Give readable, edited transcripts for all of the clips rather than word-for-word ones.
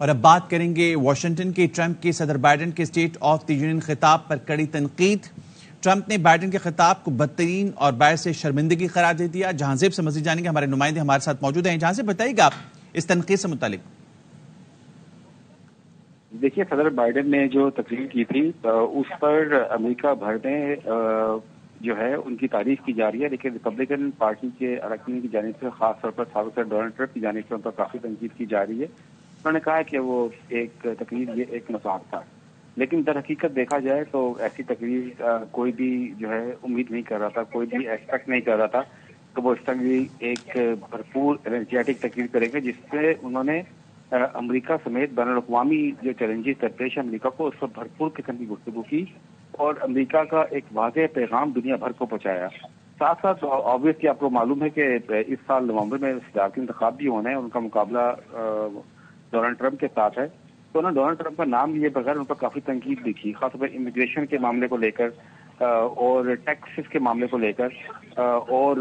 اور اب بات کریں گے واشنگٹن کے ٹرمپ کے صدر بائیڈن کے اسٹیٹ آف دی یونین خطاب پر کڑی تنقید۔ ٹرمپ نے بائیڈن کے خطاب کو بدترین اور باعث شرمندگی قرار دے دیا۔ جہاں زیب سے مزید جانیں گے، ہمارے نمائندے ہمارے ساتھ موجود ہیں۔ جہاں زیب بتائیے گا اس تنقید سے متعلق۔ دیکھیے، صدر بائیڈن نے جو تقریر کی تھی اس پر امریکہ بھر میں جو ہے ان کی تعریف کی جا رہی ہے، لیکن ریپبلکن پارٹی کے اراکین کی جانب سے، خاص طور پر سابق صدر ڈونلڈ ٹرمپ کی جانب سے ان پر کافی تنقید کی جا رہی ہے۔ انہوں نے کہا کہ وہ ایک تقریر، یہ ایک مذاق تھا، لیکن در حقیقت دیکھا جائے تو ایسی تقریر کوئی بھی جو ہے امید نہیں کر رہا تھا، کوئی بھی ایکسپیکٹ نہیں کر رہا تھا کہ وہ اس تقریر ایک بھرپور انرجیٹک تقریر کریں گے، جس سے انہوں نے امریکہ سمیت بین الاقوامی جو چیلنجز درپیش امریکہ کو، اس پر بھرپور قسم کی گفتگو کی اور امریکہ کا ایک واضح پیغام دنیا بھر کو پہنچایا۔ ساتھ ساتھ آبویسلی آپ کو معلوم ہے کہ اس سال نومبر میں صدارتی انتخاب بھی ہونا ہے، ان کا مقابلہ ڈونلڈ ٹرمپ کے ساتھ ہے، تو انہوں نے ڈونلڈ ٹرمپ کا نام لیے بغیر ان پر کافی تنقید بھی کی، خاص طور پر امیگریشن کے معاملے کو لے کر اور ٹیکسز کے معاملے کو لے کر اور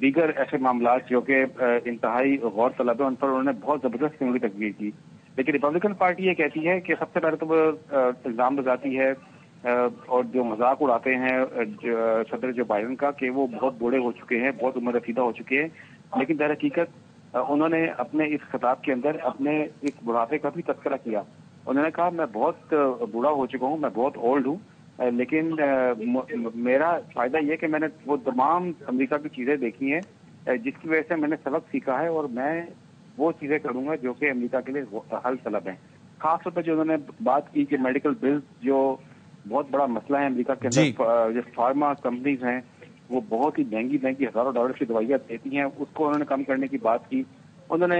دیگر ایسے معاملات جو کہ انتہائی غور طلب ہے، ان پر انہوں نے بہت زبردست قسم کی تقریر کی۔ لیکن ریپبلکن پارٹی یہ کہتی ہے کہ سب سے پہلے تو وہ الزام لگاتی ہے اور جو مذاق اڑاتے ہیں صدر جو بائیڈن کا کہ وہ بہت بوڑھے ہو چکے ہیں، بہت عمر رسیدہ ہو چکے ہیں، لیکن در حقیقت انہوں نے اپنے اس خطاب کے اندر اپنے اس بڑھاپے کا بھی تذکرہ کیا۔ انہوں نے کہا میں بہت بوڑھا ہو چکا ہوں، میں بہت اولڈ ہوں، لیکن میرا فائدہ یہ کہ میں نے وہ تمام امریکہ کی چیزیں دیکھی ہیں جس کی وجہ سے میں نے سبق سیکھا ہے، اور میں وہ چیزیں کروں گا جو کہ امریکہ کے لیے حل طلب ہیں۔ خاص طور پر جو انہوں نے بات کی کہ میڈیکل بلز جو بہت بڑا مسئلہ ہے امریکہ کے اندر، جو فارما کمپنیز ہیں وہ بہت ہی مہنگی ہزاروں ڈالر کی دوائیاں دیتی ہیں، اس کو انہوں نے کم کرنے کی بات کی۔ انہوں نے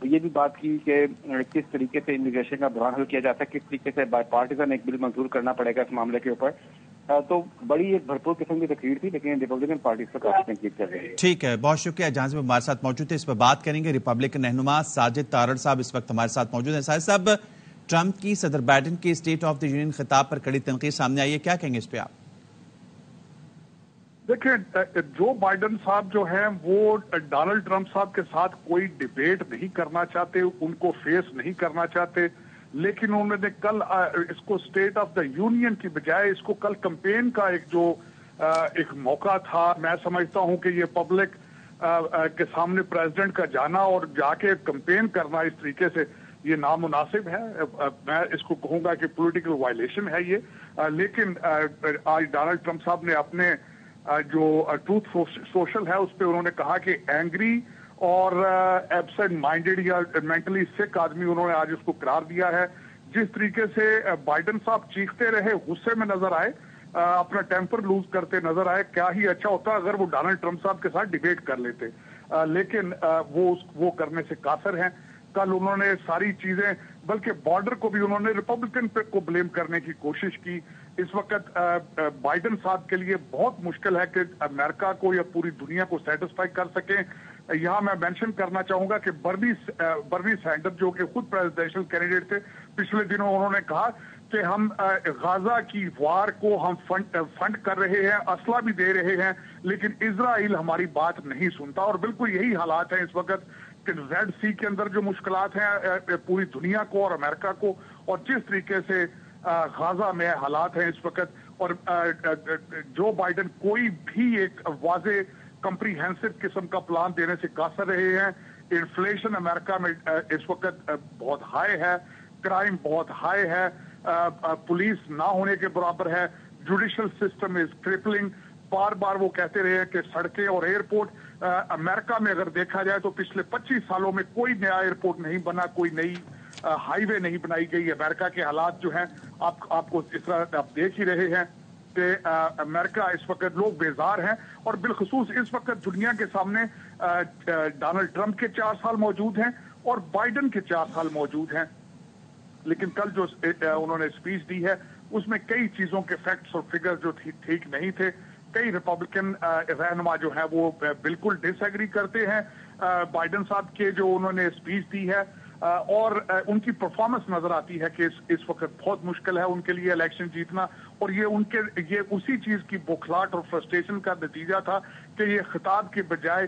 یہ بھی بات کی کہ کس طریقے سے امیگریشن کا بحران حل کیا جاتا ہے، کس طریقے سے بائی پارٹیزن ایک بل منظور کرنا پڑے گا اس معاملے کے اوپر۔ تو بڑی ایک بھرپور قسم کی تقریر تھی، لیکن ریپبلکن پارٹی اس پر کافی تنقید کر رہی ہے۔ ٹھیک ہے، بہت شکریہ۔ جہاں سے ہمارے ساتھ موجود تھے، اس پر بات کریں گے۔ ریپبلکن رہنما ساجد تارڑ صاحب اس وقت ہمارے ساتھ موجود ہیں۔ ساجد صاحب، ٹرمپ کی صدر بائیڈن کے اسٹیٹ آف دی یونین خطاب پر کڑی تنقید سامنے آئی ہے، کیا کہیں گے اس پہ آپ؟ دیکھیں، جو بائیڈن صاحب جو ہیں وہ ڈونلڈ ٹرمپ صاحب کے ساتھ کوئی ڈیبیٹ نہیں کرنا چاہتے، ان کو فیس نہیں کرنا چاہتے، لیکن انہوں نے کل اس کو اسٹیٹ آف دا یونین کی بجائے اس کو کل کمپین کا ایک موقع تھا۔ میں سمجھتا ہوں کہ یہ پبلک کے سامنے پریزیڈنٹ کا جانا اور جا کے کمپین کرنا اس طریقے سے یہ نامناسب ہے۔ میں اس کو کہوں گا کہ پولیٹیکل وائلیشن ہے یہ، لیکن آج ڈونلڈ ٹرمپ صاحب نے اپنے جو ٹروتھ سوشل ہے اس پہ انہوں نے کہا کہ اینگری اور ایبسینٹ مائنڈیڈ یا مینٹلی سک آدمی انہوں نے آج اس کو قرار دیا ہے۔ جس طریقے سے بائیڈن صاحب چیختے رہے، غصے میں نظر آئے، اپنا ٹیمپر لوز کرتے نظر آئے، کیا ہی اچھا ہوتا اگر وہ ڈونلڈ ٹرمپ صاحب کے ساتھ ڈیبیٹ کر لیتے، لیکن وہ کرنے سے قاصر ہیں۔ کل انہوں نے ساری چیزیں، بلکہ بارڈر کو بھی انہوں نے ریپبلکن کو بلیم کرنے کی کوشش کی۔ اس وقت بائیڈن صاحب کے لیے بہت مشکل ہے کہ امریکہ کو یا پوری دنیا کو سیٹسفائی کر سکیں۔ یہاں میں مینشن کرنا چاہوں گا کہ برنی سینڈر جو کہ خود پریزیڈنشل کینڈیڈیٹ تھے، پچھلے دنوں انہوں نے کہا کہ ہم غزہ کی وار کو ہم فنڈ کر رہے ہیں، اسلحہ بھی دے رہے ہیں، لیکن اسرائیل ہماری بات نہیں سنتا، اور بالکل یہی حالات ہیں اس وقت کہ ریڈ سی کے اندر جو مشکلات ہیں پوری دنیا کو اور امریکہ کو، اور جس طریقے سے غزہ میں حالات ہیں اس وقت، اور جو بائیڈن کوئی بھی ایک واضح کمپریہنسو قسم کا پلان دینے سے قاصر رہے ہیں۔ انفلیشن امریکہ میں اس وقت بہت ہائی ہے، کرائم بہت ہائی ہے، پولیس نہ ہونے کے برابر ہے، جوڈیشل سسٹم از کرپلنگ۔ بار بار وہ کہتے رہے ہیں کہ سڑکیں اور ایئرپورٹ امریکہ میں اگر دیکھا جائے تو پچھلے 25 سالوں میں کوئی نیا ایئرپورٹ نہیں بنا، کوئی نئی ہائی وے نہیں بنائی گئی۔ امریکہ کے حالات جو ہیں آپ کو اس طرح آپ دیکھ ہی رہے ہیں کہ امریکہ اس وقت لوگ بیزار ہیں، اور بالخصوص اس وقت دنیا کے سامنے ڈونلڈ ٹرمپ کے 4 سال موجود ہیں اور بائیڈن کے 4 سال موجود ہیں۔ لیکن کل جو انہوں نے اسپیچ دی ہے اس میں کئی چیزوں کے فیکٹس اور فگر جو ٹھیک نہیں تھے۔ کئی ریپبلکن رہنما جو ہیں وہ بالکل ڈس ایگری کرتے ہیں بائیڈن صاحب کے جو انہوں نے اسپیچ دی ہے، اور ان کی پرفارمنس نظر آتی ہے کہ اس وقت بہت مشکل ہے ان کے لیے الیکشن جیتنا، اور یہ اسی چیز کی بوکھلاہٹ اور فرسٹریشن کا نتیجہ تھا کہ یہ خطاب کے بجائے